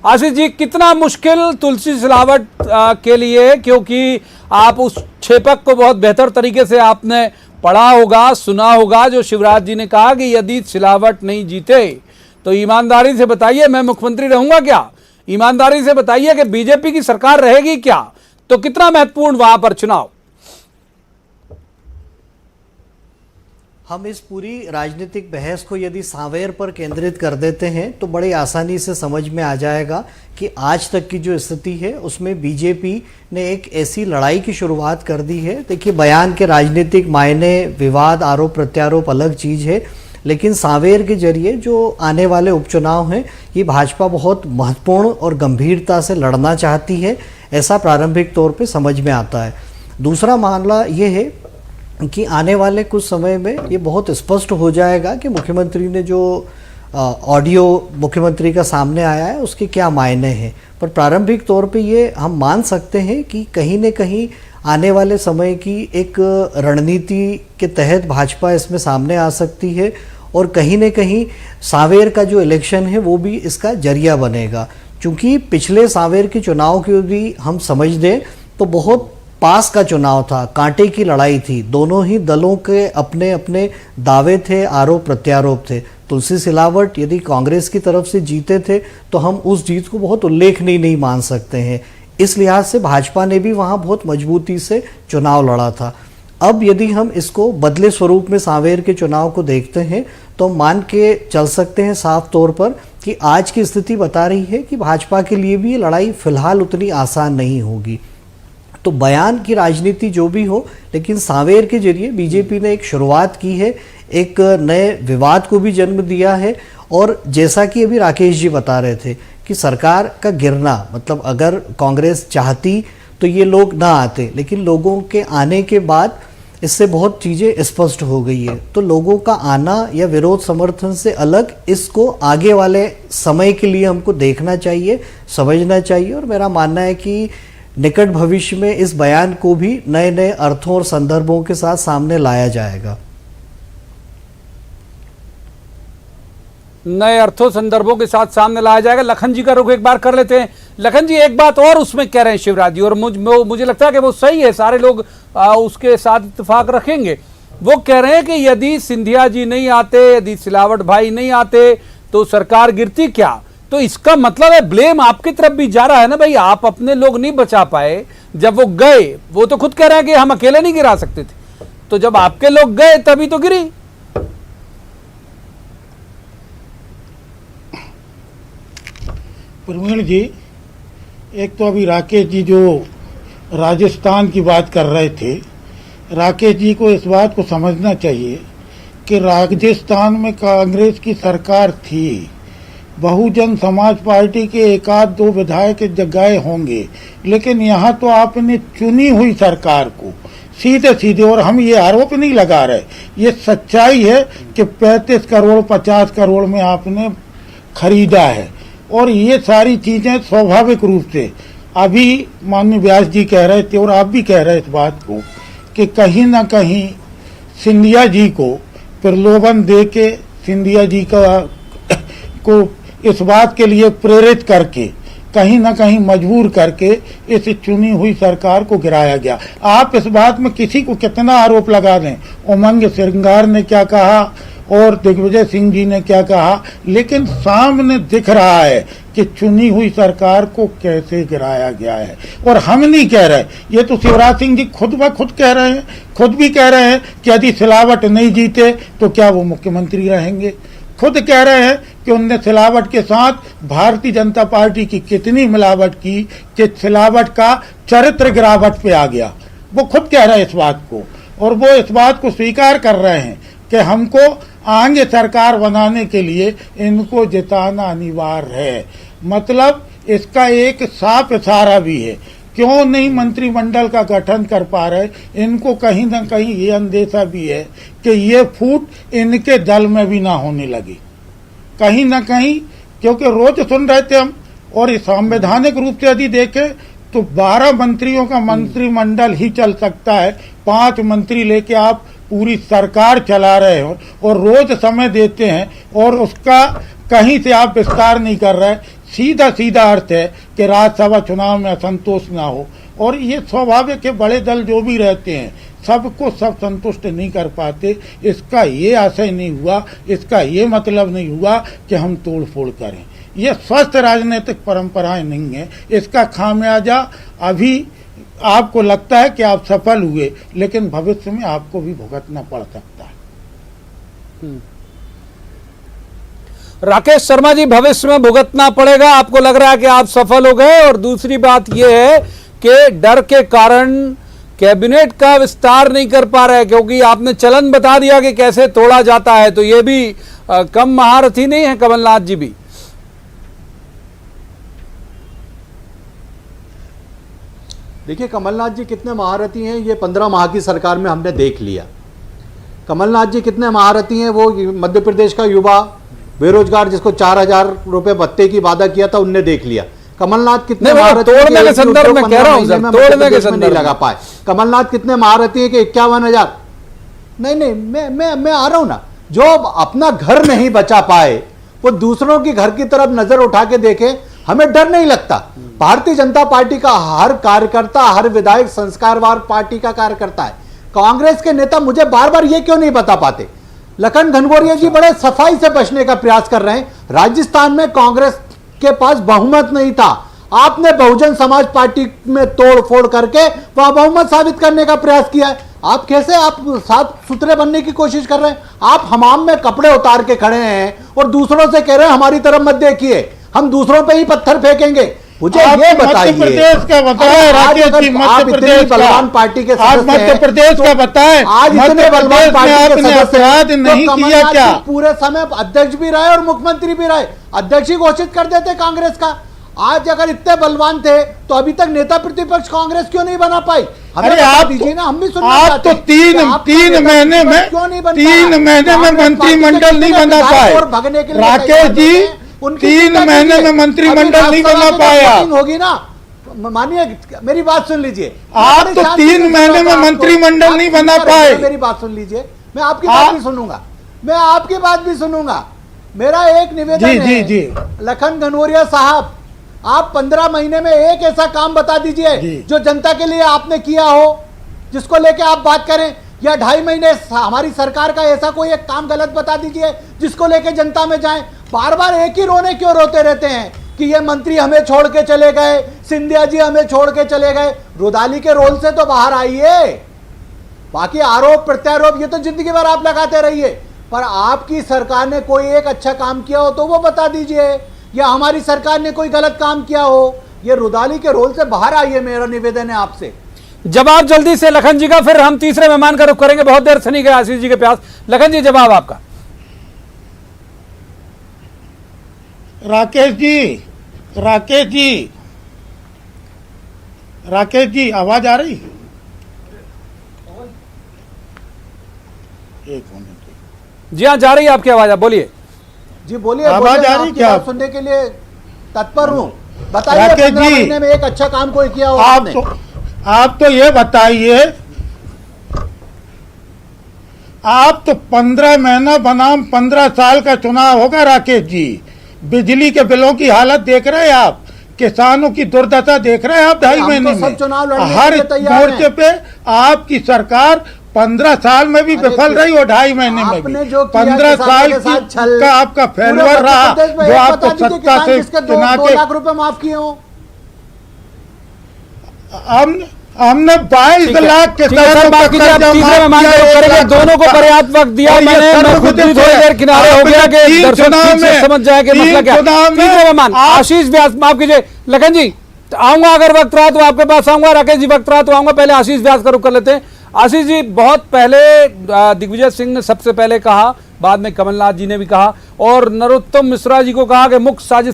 आशीष जी, कितना मुश्किल तुलसी सिलावट के लिए, क्योंकि आप उस छेपक को बहुत बेहतर तरीके से आपने पढ़ा होगा, सुना होगा, जो शिवराज जी ने कहा कि यदि सिलावट नहीं जीते तो ईमानदारी से बताइए मैं मुख्यमंत्री रहूंगा क्या, ईमानदारी से बताइए कि बीजेपी की सरकार रहेगी क्या। तो कितना महत्वपूर्ण वहां पर चुनाव? हम इस पूरी राजनीतिक बहस को यदि सांवेर पर केंद्रित कर देते हैं तो बड़ी आसानी से समझ में आ जाएगा कि आज तक की जो स्थिति है उसमें बीजेपी ने एक ऐसी लड़ाई की शुरुआत कर दी है। देखिए, बयान के राजनीतिक मायने, विवाद, आरोप प्रत्यारोप अलग चीज़ है, लेकिन सांवेर के जरिए जो आने वाले उपचुनाव हैं ये भाजपा बहुत महत्वपूर्ण और गंभीरता से लड़ना चाहती है, ऐसा प्रारंभिक तौर पे समझ में आता है। दूसरा मामला ये है कि आने वाले कुछ समय में ये बहुत स्पष्ट हो जाएगा कि मुख्यमंत्री ने जो ऑडियो मुख्यमंत्री का सामने आया है उसके क्या मायने हैं। पर प्रारंभिक तौर पे ये हम मान सकते हैं कि कहीं न कहीं आने वाले समय की एक रणनीति के तहत भाजपा इसमें सामने आ सकती है और कहीं न कहीं सांवेर का जो इलेक्शन है वो भी इसका जरिया बनेगा। चूँकि पिछले सांवेर के चुनाव की भी हम समझ दें तो बहुत पास का चुनाव था, कांटे की लड़ाई थी, दोनों ही दलों के अपने अपने दावे थे, आरोप प्रत्यारोप थे। तुलसी सिलावट यदि कांग्रेस की तरफ से जीते थे तो हम उस जीत को बहुत उल्लेखनीय नहीं मान सकते हैं। इस लिहाज से भाजपा ने भी वहां बहुत मजबूती से चुनाव लड़ा था। अब यदि हम इसको बदले स्वरूप में सांवेर के चुनाव को देखते हैं तो मान के चल सकते हैं साफ तौर पर कि आज की स्थिति बता रही है कि भाजपा के लिए भी ये लड़ाई फिलहाल उतनी आसान नहीं होगी। तो बयान की राजनीति जो भी हो, लेकिन सांवेर के जरिए बीजेपी ने एक शुरुआत की है, एक नए विवाद को भी जन्म दिया है। और जैसा कि अभी राकेश जी बता रहे थे कि सरकार का गिरना, मतलब अगर कांग्रेस चाहती तो ये लोग ना आते, लेकिन लोगों के आने के बाद इससे बहुत चीज़ें स्पष्ट हो गई है। तो लोगों का आना या विरोध समर्थन से अलग इसको आगे वाले समय के लिए हमको देखना चाहिए, समझना चाहिए। और मेरा मानना है कि निकट भविष्य में इस बयान को भी नए नए अर्थों और संदर्भों के साथ सामने लाया जाएगा। नए अर्थों संदर्भों के साथ सामने लाया जाएगा। लखन जी का रुख एक बार कर लेते हैं। लखन जी, एक बात और उसमें कह रहे हैं शिवराज जी, और मुझे लगता है कि वो सही है, सारे लोग उसके साथ इत्तेफाक रखेंगे। वो कह रहे हैं कि यदि सिंधिया जी नहीं आते, यदि सिलावट भाई नहीं आते तो सरकार गिरती क्या। तो इसका मतलब है ब्लेम आपकी तरफ भी जा रहा है ना भाई, आप अपने लोग नहीं बचा पाए। जब वो गए, वो तो खुद कह रहे हैं कि हम अकेले नहीं गिरा सकते थे, तो जब आपके लोग गए तभी तो गिरी। प्रवीण जी, एक तो अभी राकेश जी जो राजस्थान की बात कर रहे थे, राकेश जी को इस बात को समझना चाहिए कि राजस्थान में कांग्रेस की सरकार थी, बहुजन समाज पार्टी के एक आध दो विधायक गए होंगे, लेकिन यहाँ तो आपने चुनी हुई सरकार को सीधे सीधे, और हम ये आरोप नहीं लगा रहे, ये सच्चाई है कि 35 करोड़ 50 करोड़ में आपने खरीदा है। और ये सारी चीजें स्वाभाविक रूप से अभी माननीय व्यास जी कह रहे थे और आप भी कह रहे इस बात को कि कहीं ना कहीं सिंधिया जी को प्रलोभन दे के सिंधिया जी को इस बात के लिए प्रेरित करके कहीं ना कहीं मजबूर करके इस चुनी हुई सरकार को गिराया गया। आप इस बात में किसी को कितना आरोप लगा दें, उमंग श्रृंगार ने क्या कहा और दिग्विजय सिंह जी ने क्या कहा, लेकिन सामने दिख रहा है कि चुनी हुई सरकार को कैसे गिराया गया है। और हम नहीं कह रहे, ये तो शिवराज सिंह जी खुद ब खुद कह रहे हैं, खुद भी कह रहे हैं कि यदि सिलावट नहीं जीते तो क्या वो मुख्यमंत्री रहेंगे। खुद कह रहे हैं कि उनने सिलावट के साथ भारतीय जनता पार्टी की कितनी मिलावट की कि सिलावट का चरित्र गिरावट पे आ गया। वो खुद कह रहे हैं इस बात को, और वो इस बात को स्वीकार कर रहे हैं कि हमको आगे सरकार बनाने के लिए इनको जिताना अनिवार्य है। मतलब इसका एक साफ इशारा भी है, क्यों नहीं मंत्रिमंडल का गठन कर पा रहे, इनको कहीं ना कहीं ये अंदेशा भी है कि ये फूट इनके दल में भी ना होने लगी कहीं ना कहीं। क्योंकि रोज सुन रहे थे हम, और इस संवैधानिक रूप से यदि देखें तो 12 मंत्रियों का मंत्रिमंडल ही चल सकता है। 5 मंत्री लेके आप पूरी सरकार चला रहे हो और रोज समय देते हैं और उसका कहीं से आप विस्तार नहीं कर रहे। सीधा सीधा अर्थ है कि राज्यसभा चुनाव में असंतोष ना हो। और ये स्वाभाविक है, बड़े दल जो भी रहते हैं सबको सब संतुष्ट नहीं कर पाते। इसका ये आशय नहीं हुआ, इसका ये मतलब नहीं हुआ कि हम तोड़ फोड़ करें। ये स्वस्थ राजनीतिक परंपराएं नहीं है। इसका खामियाजा अभी आपको लगता है कि आप सफल हुए, लेकिन भविष्य में आपको भी भुगतना पड़ सकता है। राकेश शर्मा जी, भविष्य में भुगतना पड़ेगा, आपको लग रहा है कि आप सफल हो गए। और दूसरी बात यह है कि डर के कारण कैबिनेट का विस्तार नहीं कर पा रहे, क्योंकि आपने चलन बता दिया कि कैसे तोड़ा जाता है, तो ये भी कम महारथी नहीं है कमलनाथ जी भी। देखिए, कमलनाथ जी कितने महारथी हैं ये 15 माह की सरकार में हमने देख लिया। कमलनाथ जी कितने महारथी हैं, वो मध्य प्रदेश का युवा बेरोजगार जिसको 4,000 रुपए भत्ते की वादा किया था, उनने देख लिया। कमलनाथ कितने महारथी तोड़ने के संदर्भ में कह रहा हूं सर, तोड़ने के संदर्भ नहीं लगा पाए। कमलनाथ कितने महारथी हैं कि 51,000। नहीं, मैं आ रहा हूं ना, जो अपना घर नहीं बचा पाए वो दूसरों की घर की तरफ नजर उठा के देखे, हमें डर नहीं लगता। भारतीय जनता पार्टी का हर कार्यकर्ता, हर विधायक संस्कारवान पार्टी का कार्यकर्ता है। कांग्रेस के नेता मुझे बार बार ये क्यों नहीं बता पाते? लखन घनघोरिया जी बड़े सफाई से बचने का प्रयास कर रहे हैं। राजस्थान में कांग्रेस के पास बहुमत नहीं था, आपने बहुजन समाज पार्टी में तोड़ फोड़ करके वह बहुमत साबित करने का प्रयास किया है। आप कैसे आप साफ सुथरे बनने की कोशिश कर रहे हैं? आप हमाम में कपड़े उतार के खड़े हैं और दूसरों से कह रहे हैं हमारी तरफ मत देखिए, हम दूसरों पे ही पत्थर फेंकेंगे। मुझे ये बताइए, मध्य प्रदेश का बताएं राकेश जी, मध्य प्रदेश बलवान पार्टी के आप सदस्य मध्य प्रदेश का बताएं, आज इतने बलवान पार्टी के सदस्य अपराध नहीं किया क्या? पूरे समय अध्यक्ष भी रहे और मुख्यमंत्री भी रहे, अध्यक्ष ही घोषित कर देते कांग्रेस का। आज अगर इतने बलवान थे तो अभी तक नेता प्रतिपक्ष कांग्रेस क्यों नहीं बना पाई? अरे आप दीजिए ना, हम भी सुनना आप चाहते तो हैं। तीन महीने में क्यों नहीं बन 3 महीने में मंत्रिमंडल नहीं बना पाए। राकेश जी, 3 महीने में मंत्रिमंडल नहीं बना पाया। होगी ना, मानिए मेरी बात सुन लीजिए। आप तो 3 महीने में मंत्रिमंडल नहीं बना पाए। मेरी बात सुन लीजिए, मैं आपकी बात भी सुनूंगा, मैं आपकी बात भी सुनूंगा। मेरा एक निवेदन है, जी। लखन घनघोरिया साहब, आप 15 महीने में एक ऐसा काम बता दीजिए जो जनता के लिए आपने किया हो, जिसको लेके आप बात करें। या 2.5 महीने हमारी सरकार का ऐसा कोई एक काम गलत बता दीजिए जिसको लेके जनता में जाएं। बार बार एक ही रोने क्यों रोते रहते हैं कि ये मंत्री हमें छोड़ के चले गए, सिंधिया जी हमें छोड़ के चले गए। रुदाली के रोल से तो बाहर आइए, बाकी आरोप प्रत्यारोप ये तो जिंदगी भर आप लगाते रहिए, पर आपकी सरकार ने कोई एक अच्छा काम किया हो तो वो बता दीजिए, या हमारी सरकार ने कोई गलत काम किया हो। ये रुदाली के रोल से बाहर आइए, मेरा निवेदन है आपसे। जवाब जल्दी से लखन जी का, फिर हम तीसरे मेहमान का रुख करेंगे, बहुत देर से नहीं गए आशीष जी के प्यास। लखन जी, जवाब आपका। राकेश जी आवाज आ रही? एक मिनट। जी हाँ, जा रही है आपकी आवाज, आप बोलिए। जी बोलिए, आवाज आ रही क्या? सुनने के लिए तत्पर हूँ। बताइए, राकेश 15 जी, महीने में एक अच्छा काम कोई किया हो आप आपने? आप तो ये बताइए, आप तो 15 महीना बनाम 15 साल का चुनाव होगा राकेश जी। बिजली के बिलों की हालत देख रहे हैं आप, किसानों की दुर्दशा देख रहे हैं आप 2.5 महीने में। हर मोर्चे पे आपकी सरकार 15 साल में भी विफल रही और 2.5 महीने में भी। 15 साल का आपका फेलवर रहा, जो आपको सत्ता से चुना के 2 लाख रुपए माफ किए हो। हमने 22 लाख के दोनों को पर्याप्त वक्त दिया। मैं खुद भी थोड़ी देर किनारे हो गया कि दर्शक ठीक से समझ जाए कि मसला क्या है। तीसरे मेहमान आशीष व्यास, माफ कीजिए लखन जी, आऊंगा अगर वक्त रहा तो आपके पास आऊंगा, राकेश जी वक्त रहा तो आऊंगा। पहले आशीष व्यास का रुख कर लेते हैं। आशीष जी, बहुत पहले दिग्विजय सिंह ने सबसे पहले कहा, बाद में कमलनाथ जी ने भी कहा और नरोत्तम मिश्रा जी को कहा कि मुख्य साजिश